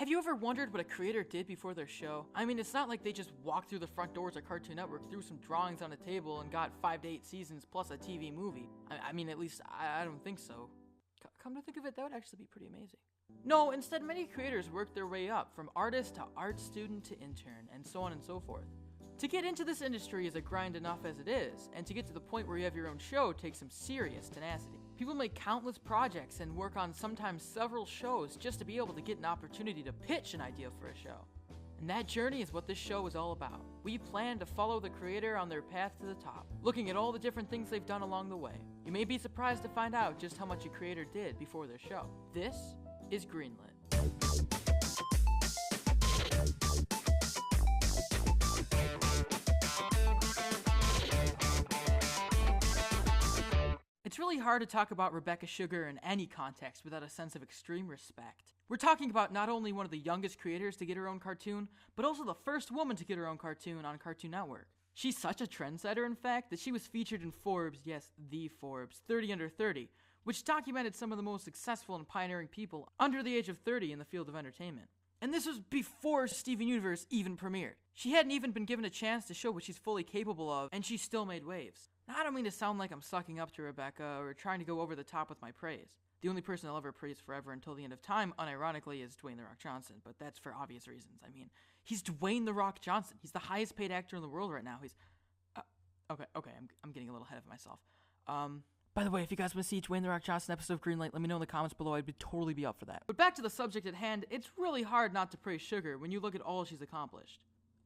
Have you ever wondered what a creator did before their show? I mean, it's not like they just walked through the front doors of Cartoon Network, threw some drawings on a table, and got 5 to 8 seasons plus a TV movie. I mean, at least I don't think so. Come to think of it, that would actually be pretty amazing. No, instead many creators worked their way up, from artist to art student to intern, and so on and so forth. To get into this industry is a grind enough as it is, and to get to the point where you have your own show takes some serious tenacity. People make countless projects and work on sometimes several shows just to be able to get an opportunity to pitch an idea for a show. And that journey is what this show is all about. We plan to follow the creator on their path to the top, looking at all the different things they've done along the way. You may be surprised to find out just how much a creator did before their show. This is Greenlit. It's really hard to talk about Rebecca Sugar in any context without a sense of extreme respect. We're talking about not only one of the youngest creators to get her own cartoon, but also the first woman to get her own cartoon on Cartoon Network. She's such a trendsetter, in fact, that she was featured in Forbes, yes, the Forbes, 30 Under 30, which documented some of the most successful and pioneering people under the age of 30 in the field of entertainment. And this was before Steven Universe even premiered. She hadn't even been given a chance to show what she's fully capable of, and she still made waves. Now, I don't mean to sound like I'm sucking up to Rebecca or trying to go over the top with my praise. The only person I'll ever praise forever until the end of time, unironically, is Dwayne "The Rock" Johnson, but that's for obvious reasons. I mean, he's Dwayne "The Rock" Johnson. He's the highest paid actor in the world right now. He's... Okay, I'm getting a little ahead of myself. By the way, if you guys want to see Dwayne "The Rock" Johnson episode of Greenlight, let me know in the comments below. I'd totally be up for that. But back to the subject at hand, it's really hard not to praise Sugar when you look at all she's accomplished.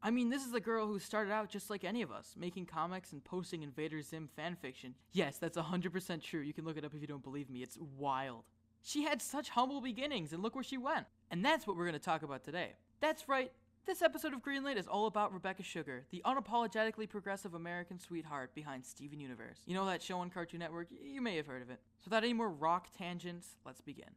I mean, this is a girl who started out just like any of us, making comics and posting Invader Zim fanfiction. Yes, that's 100% true. You can look it up if you don't believe me. It's wild. She had such humble beginnings, and look where she went. And that's what we're going to talk about today. That's right. This episode of Greenlit is all about Rebecca Sugar, the unapologetically progressive American sweetheart behind Steven Universe. You know that show on Cartoon Network? You may have heard of it. So without any more rock tangents, let's begin.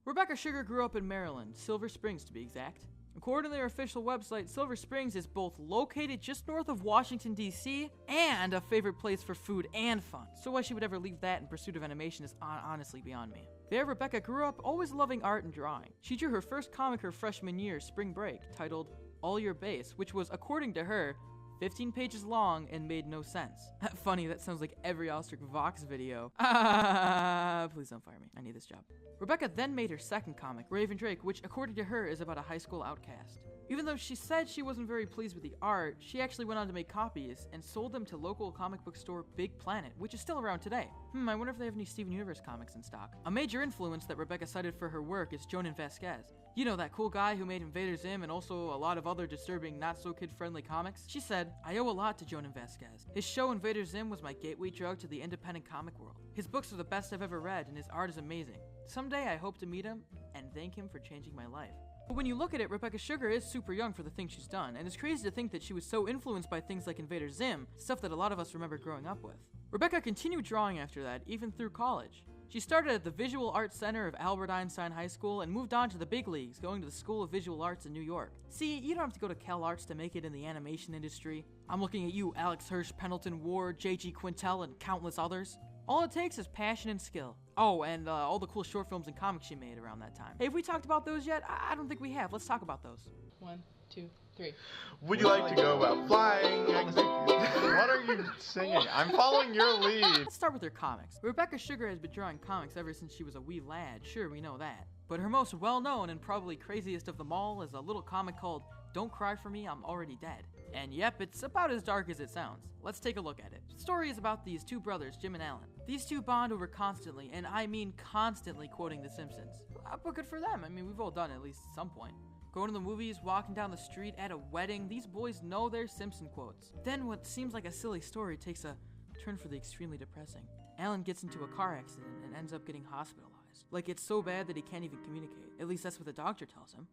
Rebecca Sugar grew up in Maryland, Silver Springs to be exact. According to their official website, Silver Springs is both located just north of Washington, D.C., and a favorite place for food and fun. So why she would ever leave that in pursuit of animation is honestly beyond me. There, Rebecca grew up always loving art and drawing. She drew her first comic her freshman year, Spring Break, titled All Your Base, which was, according to her, 15 pages long and made no sense. Funny, that sounds like every Ostrich Vox video. Please don't fire me. I need this job. Rebecca then made her second comic, Raven Drake, which according to her is about a high school outcast. Even though she said she wasn't very pleased with the art, she actually went on to make copies and sold them to local comic book store Big Planet, which is still around today. I wonder if they have any Steven Universe comics in stock. A major influence that Rebecca cited for her work is Jonan Vasquez. You know, that cool guy who made Invader Zim and also a lot of other disturbing, not-so-kid-friendly comics? She said, I owe a lot to Jonan Vasquez. His show Invader Zim was my gateway drug to the independent comic world. His books are the best I've ever read, and his art is amazing. Someday I hope to meet him and thank him for changing my life. But when you look at it, Rebecca Sugar is super young for the things she's done, and it's crazy to think that she was so influenced by things like Invader Zim, stuff that a lot of us remember growing up with. Rebecca continued drawing after that, even through college. She started at the Visual Arts Center of Albert Einstein High School and moved on to the big leagues, going to the School of Visual Arts in New York. See, you don't have to go to Cal Arts to make it in the animation industry. I'm looking at you, Alex Hirsch, Pendleton Ward, J.G. Quintel, and countless others. All it takes is passion and skill. Oh, and all the cool short films and comics she made around that time. Hey, have we talked about those yet? I don't think we have. Let's talk about those. 1, 2, 3. Would you like to go out flying? What are you singing? I'm following your lead. Let's start with her comics. Rebecca Sugar has been drawing comics ever since she was a wee lad. Sure, we know that. But her most well-known and probably craziest of them all is a little comic called Don't Cry For Me, I'm Already Dead. And yep, it's about as dark as it sounds. Let's take a look at it. The story is about these two brothers, Jim and Alan. These two bond over constantly, and I mean constantly, quoting The Simpsons. But good for them. I mean, we've all done it at least at some point. Going to the movies, walking down the street, at a wedding, these boys know their Simpson quotes. Then what seems like a silly story takes a turn for the extremely depressing. Alan gets into a car accident and ends up getting hospitalized. Like, it's so bad that he can't even communicate. At least that's what the doctor tells him.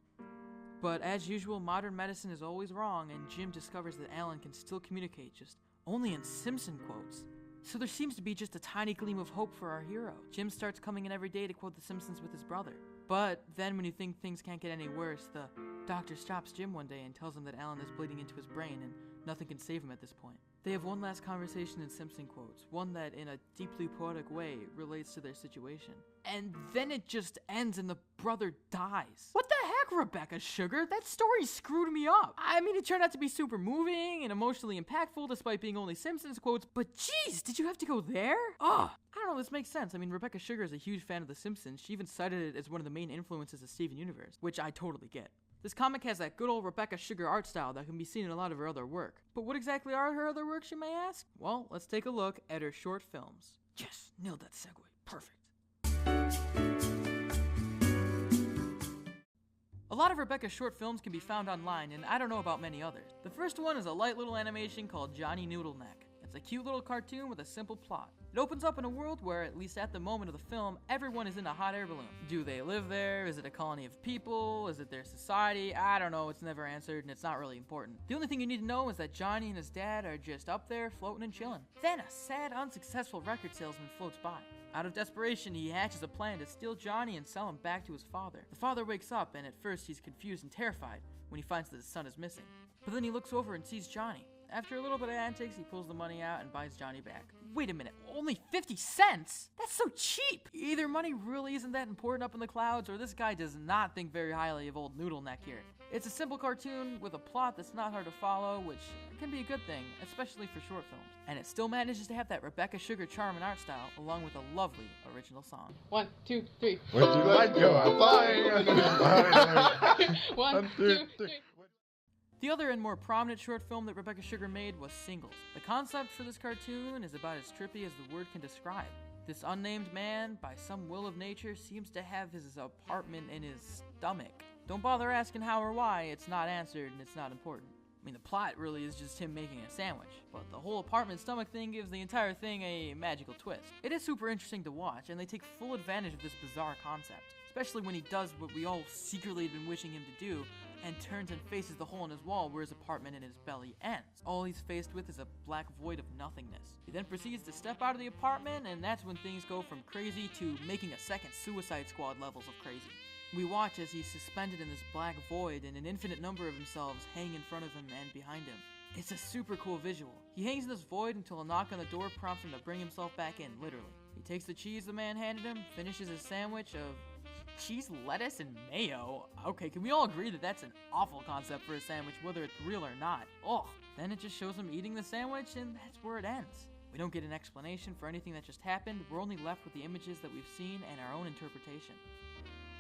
But as usual, modern medicine is always wrong, and Jim discovers that Alan can still communicate, just only in Simpson quotes. So there seems to be just a tiny gleam of hope for our hero. Jim starts coming in every day to quote The Simpsons with his brother. But then when you think things can't get any worse, the doctor stops Jim one day and tells him that Alan is bleeding into his brain and nothing can save him at this point. They have one last conversation in Simpson quotes, one that in a deeply poetic way relates to their situation. And then it just ends and the brother dies. What the heck? Fuck Rebecca Sugar, that story screwed me up. I mean, it turned out to be super moving and emotionally impactful despite being only Simpsons quotes, but jeez, did you have to go there? Ugh. I don't know, this makes sense. I mean, Rebecca Sugar is a huge fan of The Simpsons. She even cited it as one of the main influences of Steven Universe, which I totally get. This comic has that good old Rebecca Sugar art style that can be seen in a lot of her other work. But what exactly are her other works, you may ask? Well, let's take a look at her short films. Yes, nailed that segue. Perfect. A lot of Rebecca's short films can be found online, and I don't know about many others. The first one is a light little animation called Johnny Noodleneck. It's a cute little cartoon with a simple plot. It opens up in a world where, at least at the moment of the film, everyone is in a hot air balloon. Do they live there? Is it a colony of people? Is it their society? I don't know, it's never answered and it's not really important. The only thing you need to know is that Johnny and his dad are just up there floating and chilling. Then a sad, unsuccessful record salesman floats by. Out of desperation, he hatches a plan to steal Johnny and sell him back to his father. The father wakes up and at first he's confused and terrified when he finds that his son is missing. But then he looks over and sees Johnny. After a little bit of antics, he pulls the money out and buys Johnny back. Wait a minute, only 50 cents? That's so cheap! Either money really isn't that important up in the clouds, or this guy does not think very highly of old Noodleneck here. It's a simple cartoon with a plot that's not hard to follow, which can be a good thing, especially for short films. And it still manages to have that Rebecca Sugar charm and art style, along with a lovely original song. 1, 2, 3. Would you like to go flying? 1, 2, 3. The other and more prominent short film that Rebecca Sugar made was Singles. The concept for this cartoon is about as trippy as the word can describe. This unnamed man, by some will of nature, seems to have his apartment in his stomach. Don't bother asking how or why, it's not answered and it's not important. I mean, the plot really is just him making a sandwich, but the whole apartment stomach thing gives the entire thing a magical twist. It is super interesting to watch, and they take full advantage of this bizarre concept, especially when he does what we all secretly have been wishing him to do, and turns and faces the hole in his wall where his apartment in his belly ends. All he's faced with is a black void of nothingness. He then proceeds to step out of the apartment, and that's when things go from crazy to making a second Suicide Squad levels of crazy. We watch as he's suspended in this black void and an infinite number of themselves hang in front of him and behind him. It's a super cool visual. He hangs in this void until a knock on the door prompts him to bring himself back in, literally. He takes the cheese the man handed him, finishes his sandwich of cheese, lettuce, and mayo? Okay, can we all agree that that's an awful concept for a sandwich, whether it's real or not? Ugh. Then it just shows him eating the sandwich, and that's where it ends. We don't get an explanation for anything that just happened, we're only left with the images that we've seen and our own interpretation.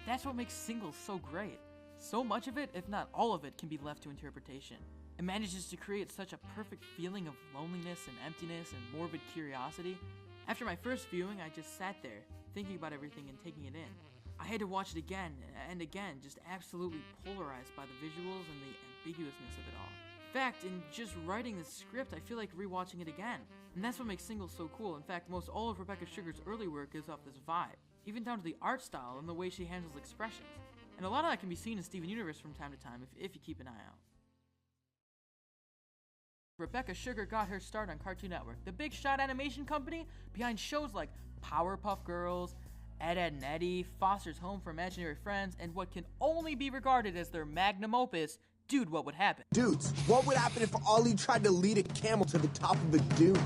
That's what makes Singles so great. So much of it, if not all of it, can be left to interpretation. It manages to create such a perfect feeling of loneliness and emptiness and morbid curiosity. After my first viewing, I just sat there, thinking about everything and taking it in. I had to watch it again and again, just absolutely polarized by the visuals and the ambiguousness of it all. In fact, in just writing the script, I feel like rewatching it again. And that's what makes Singles so cool. In fact, most all of Rebecca Sugar's early work gives off this vibe, even down to the art style and the way she handles expressions. And a lot of that can be seen in Steven Universe from time to time if you keep an eye out. Rebecca Sugar got her start on Cartoon Network, the big shot animation company behind shows like Powerpuff Girls, Ed, Edd n Eddy, Foster's Home for Imaginary Friends, and what can only be regarded as their magnum opus, Dude, What Would Happen? Dudes, what would happen if Ollie tried to lead a camel to the top of a dune?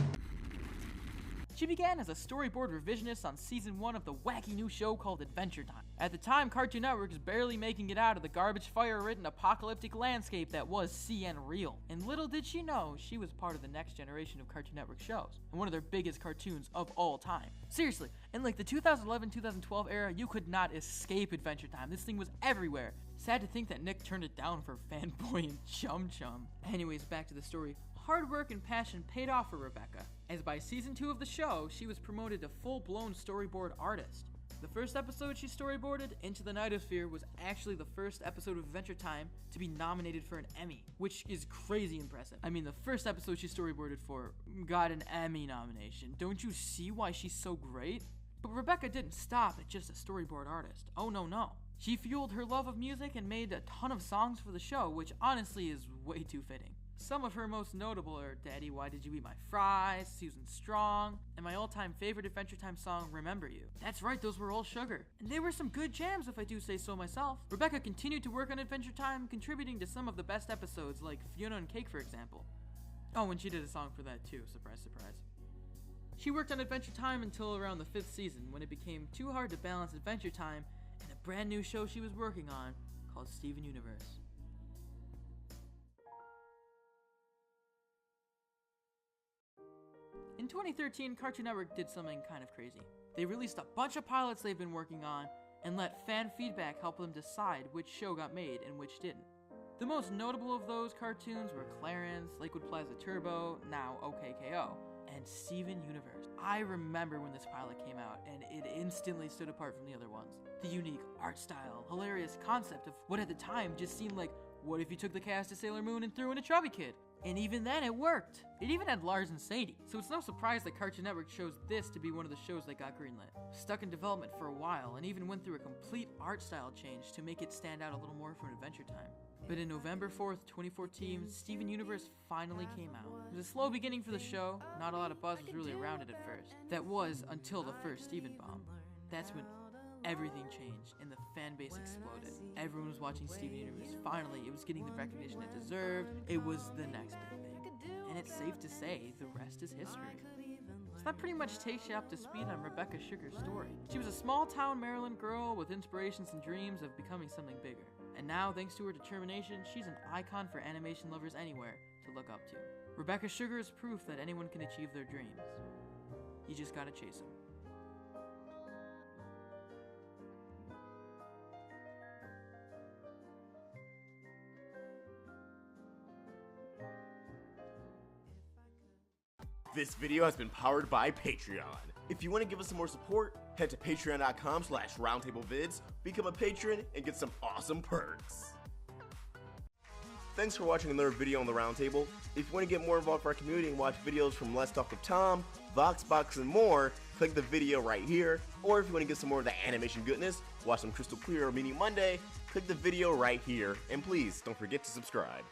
She began as a storyboard revisionist on season 1 of the wacky new show called Adventure Time. At the time, Cartoon Network was barely making it out of the garbage fire-ridden apocalyptic landscape that was CN Real. And little did she know, she was part of the next generation of Cartoon Network shows, and one of their biggest cartoons of all time. Seriously, in like the 2011-2012 era, you could not escape Adventure Time. This thing was everywhere. Sad to think that Nick turned it down for Fanboy and Chum Chum. Anyways, back to the story. Hard work and passion paid off for Rebecca, as by season 2 of the show, she was promoted to full-blown storyboard artist. The first episode she storyboarded, Into the Nightosphere, was actually the first episode of Adventure Time to be nominated for an Emmy, which is crazy impressive. I mean, the first episode she storyboarded for got an Emmy nomination. Don't you see why she's so great? But Rebecca didn't stop at just a storyboard artist. Oh no. She fueled her love of music and made a ton of songs for the show, which honestly is way too fitting. Some of her most notable are Daddy, Why Did You Eat My Fries, Susan Strong, and my all-time favorite Adventure Time song, Remember You. That's right, those were all Sugar. And they were some good jams if I do say so myself. Rebecca continued to work on Adventure Time, contributing to some of the best episodes, like Fiona and Cake for example. Oh, and she did a song for that too, surprise, surprise. She worked on Adventure Time until around the 5th season, when it became too hard to balance Adventure Time and a brand new show she was working on, called Steven Universe. In 2013, Cartoon Network did something kind of crazy. They released a bunch of pilots they've been working on and let fan feedback help them decide which show got made and which didn't. The most notable of those cartoons were Clarence, Lakewood Plaza Turbo, now OKKO, and Steven Universe. I remember when this pilot came out, and it instantly stood apart from the other ones. The unique art style, hilarious concept of what at the time just seemed like, what if you took the cast of Sailor Moon and threw in a chubby kid? And even then, it worked. It even had Lars and Sadie, so it's no surprise that Cartoon Network chose this to be one of the shows that got greenlit. Stuck in development for a while, and even went through a complete art style change to make it stand out a little more for an Adventure Time. But in November 4th, 2014, Steven Universe finally came out. It was a slow beginning for the show, not a lot of buzz was really around it at first. That was until the first Steven bomb. That's when everything changed and the fan base exploded. Everyone was watching Steven Universe. Finally, it was getting the recognition it deserved. It was the next big thing. And it's safe to say the rest is history. So that pretty much takes you up to speed on Rebecca Sugar's story. She was a small town Maryland girl with inspirations and dreams of becoming something bigger. And now, thanks to her determination, she's an icon for animation lovers anywhere to look up to. Rebecca Sugar is proof that anyone can achieve their dreams. You just gotta chase them. This video has been powered by Patreon. If you want to give us some more support, head to patreon.com/roundtablevids, become a patron, and get some awesome perks. Thanks for watching another video on the Roundtable. If you want to get more involved with our community and watch videos from Let's Talk with Tom, Voxbox, and more, click the video right here. Or if you want to get some more of the animation goodness, watch some Crystal Clear or Meaning Monday, click the video right here. And please, don't forget to subscribe.